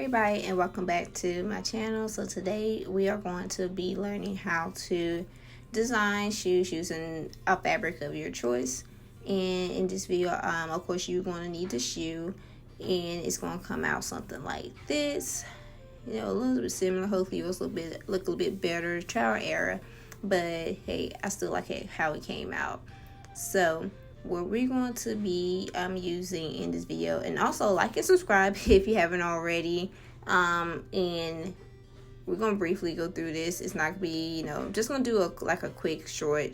everybody, and welcome back to my channel. So today we are going to be learning how to design shoes using a fabric of your choice. And in this video, of course, you're going to need the shoe, and it's going to come out something like this. You know, a little bit similar. Hopefully, it was look a little bit better, trial and error. But hey, I still like it how it came out. So what we're going to be using in this video, and also like and subscribe if you haven't already, and we're going to briefly go through this. It's not gonna be, just gonna do a quick short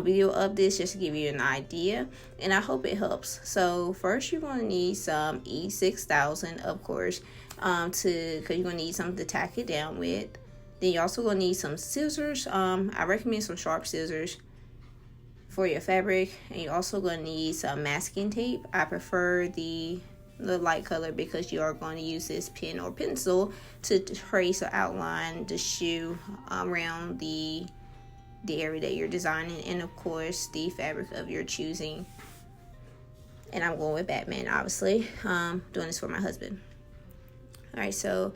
video of this just to give you an idea, and I hope it helps. So first you're going to need some E6000, of course, because you're going to need something to tack it down with. Then you're also going to need some scissors. I recommend some sharp scissors for your fabric, and you're also going to need some masking tape. I prefer the light color because you are going to use this pen or pencil to trace or outline the shoe around the area that you're designing, and of course the fabric of your choosing. And I'm going with Batman, obviously. Doing this for my husband. Alright, so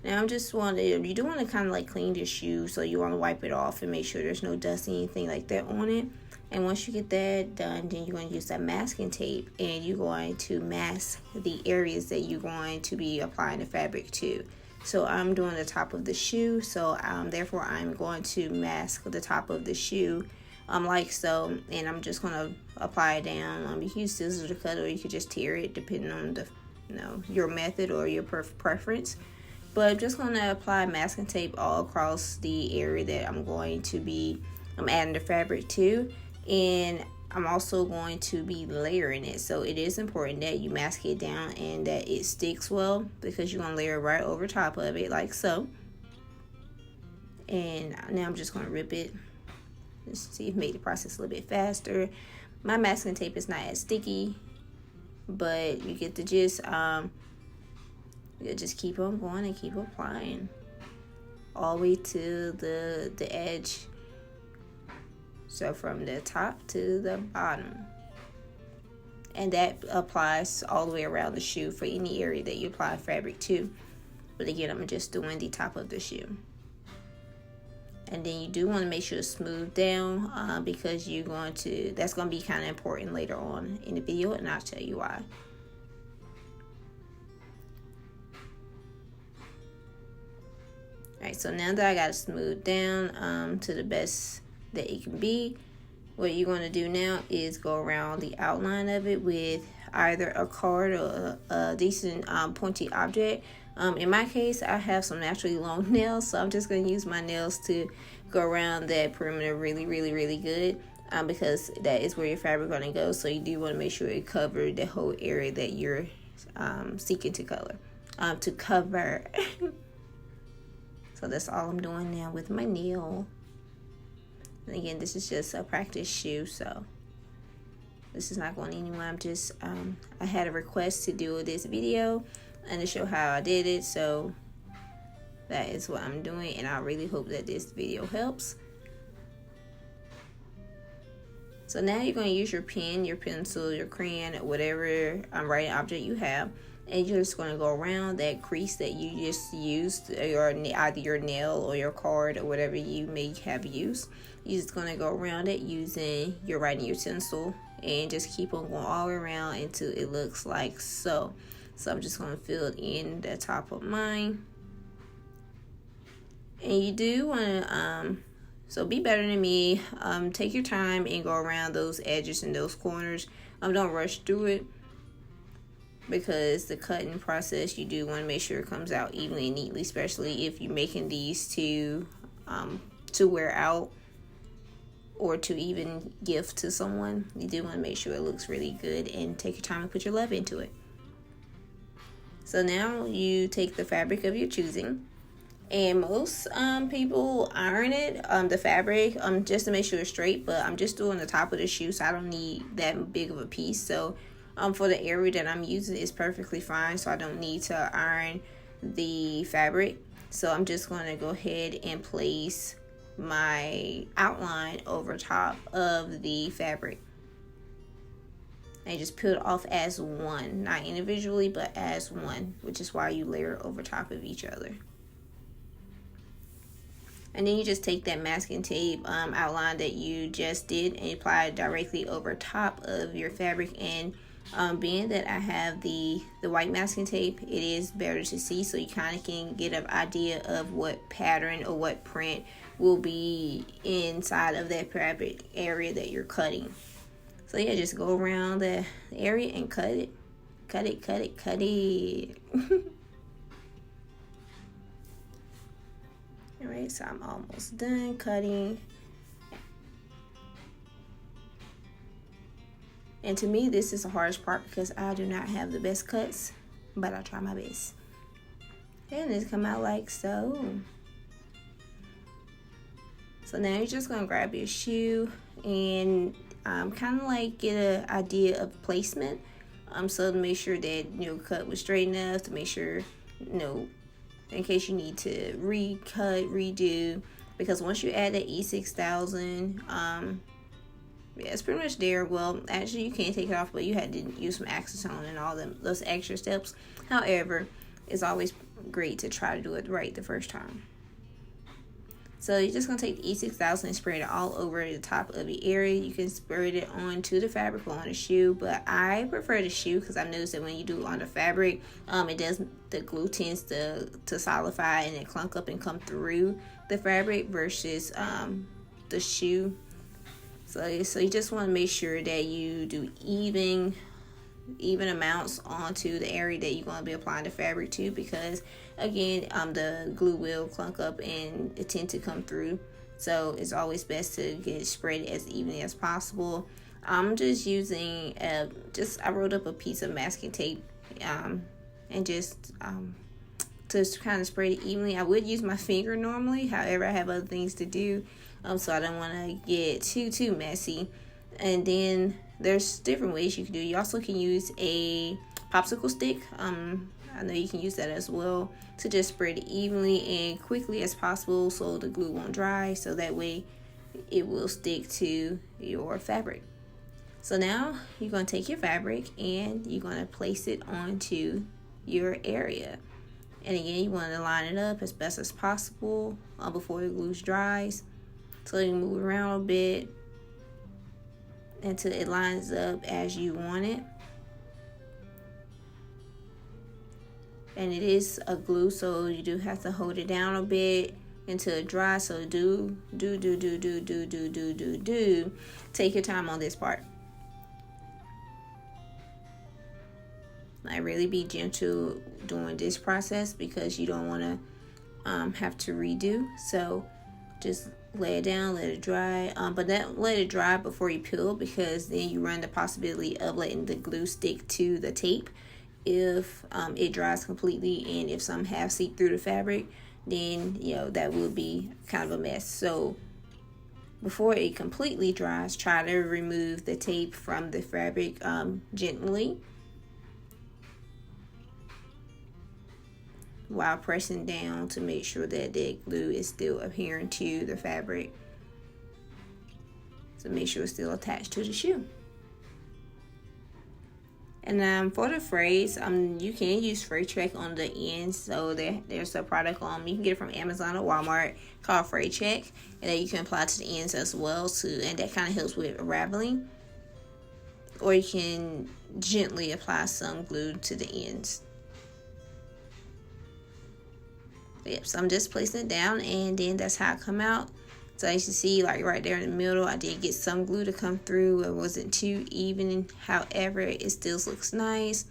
now you do want to kind of like clean your shoe, so you want to wipe it off and make sure there's no dust or anything like that on it. And once you get that done, then you're going to use that masking tape, and you're going to mask the areas that you're going to be applying the fabric to. So I'm doing the top of the shoe, so therefore I'm going to mask the top of the shoe like so, and I'm just going to apply it down. You can use scissors to cut, or you could just tear it depending on the your method or your preference. But I'm just going to apply masking tape all across the area that I'm going to be adding the fabric to. And I'm also going to be layering it, so it is important that you mask it down and that it sticks well, because you're going to layer it right over top of it like so. And now I'm just going to rip it. Let's see if it made the process a little bit faster. My masking tape is not as sticky, but you get the gist. You just keep on going and keep applying all the way to the edge. So from the top to the bottom. And that applies all the way around the shoe for any area that you apply fabric to. But again, I'm just doing the top of the shoe. And then you do want to make sure it's smoothed down because that's going to be kind of important later on in the video, and I'll tell you why. Alright, so now that I got it smoothed down to the best that it can be, what you're going to do now is go around the outline of it with either a card or a decent pointy object. In my case, I have some naturally long nails, so I'm just going to use my nails to go around that perimeter really good, because that is where your fabric is going to go. So you do want to make sure it covers the whole area that you're seeking to cover. So that's all I'm doing now with my nail. And again, this is just a practice shoe, so this is not going anywhere. I'm just I had a request to do this video and to show how I did it, so that is what I'm doing, and I really hope that this video helps. So now you're going to use your pen, your pencil, your crayon, whatever writing object you have, and you're just going to go around that crease that you just used, or either your nail or your card or whatever you may have used. You're just going to go around it using your writing utensil, and just keep on going all around until it looks like so. So I'm just going to fill in the top of mine. And you do want to, so be better than me. Take your time and go around those edges and those corners. Don't rush through it, because the cutting process, you do want to make sure it comes out evenly and neatly, especially if you're making these to wear out or to even gift to someone. You do want to make sure it looks really good, and take your time and put your love into it. So now you take the fabric of your choosing, and most people iron it, the fabric, just to make sure it's straight, but I'm just doing the top of the shoe, so I don't need that big of a piece. So for the area that I'm using, is perfectly fine, so I don't need to iron the fabric. So I'm just going to go ahead and place my outline over top of the fabric. and just peel it off as one, not individually but as one, which is why you layer over top of each other. And then you just take that masking tape outline that you just did and apply it directly over top of your fabric. And being that I have the white masking tape, it is better to see, so you kind of can get an idea of what pattern or what print will be inside of that fabric area that you're cutting. So yeah, just go around the area and cut it. Alright, so I'm almost done cutting. And to me, this is the hardest part because I do not have the best cuts, but I try my best. And it's come out like so. So now you're just gonna grab your shoe and kind of like get an idea of placement. So to make sure that your cut was straight enough, to make sure, in case you need to recut, redo, because once you add that E6000, yeah, it's pretty much there. Well, actually, you can't take it off, but you had to use some acetone and all those extra steps. However, it's always great to try to do it right the first time. So you're just going to take the E6000 and spread it all over the top of the area. You can spread it onto the fabric or on the shoe, but I prefer the shoe because I've noticed that when you do it on the fabric, the glue tends to solidify and then clunk up and come through the fabric versus the shoe. So you just want to make sure that you do even amounts onto the area that you're going to be applying the fabric to, because again, the glue will clunk up and it tend to come through. So it's always best to get it spread as evenly as possible. I'm just using I rolled up a piece of masking tape and just to kind of spread it evenly. I would use my finger normally, however I have other things to do, so I don't want to get too messy. And then there's different ways you can do it. You also can use a popsicle stick. I know you can use that as well to just spread it evenly and quickly as possible so the glue won't dry, so that way it will stick to your fabric. So now you're going to take your fabric and you're going to place it onto your area. And again, you want to line it up as best as possible before the glue dries. So you move it around a bit until it lines up as you want it. And it is a glue, so you do have to hold it down a bit until it dries. So do take your time on this part. Like, really be gentle during this process because you don't want to have to redo. So just lay it down, let it dry, but don't let it dry before you peel, because then you run the possibility of letting the glue stick to the tape. If it dries completely and if some have seeped through the fabric, then that will be kind of a mess. So before it completely dries, try to remove the tape from the fabric gently while pressing down to make sure that the glue is still adhering to the fabric. So make sure it's still attached to the shoe. And for the frays, you can use fray check on the ends. So there's a product you can get it from Amazon or Walmart called fray check, and that you can apply to the ends as well too, and that kind of helps with unraveling. Or you can gently apply some glue to the ends. Yep, so I'm just placing it down, and then that's how it come out. So as you see, like right there in the middle, I did get some glue to come through. It wasn't too even. However, it still looks nice.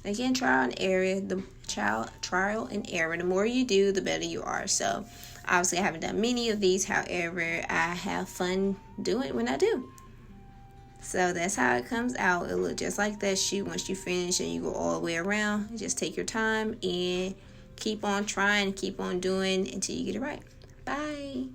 Again, trial and error. Trial and error. The more you do, the better you are. So obviously I haven't done many of these. However, I have fun doing it when I do. So that's how it comes out. It'll look just like that shoe once you finish and you go all the way around. Just take your time and keep on trying, keep on doing until you get it right. Bye.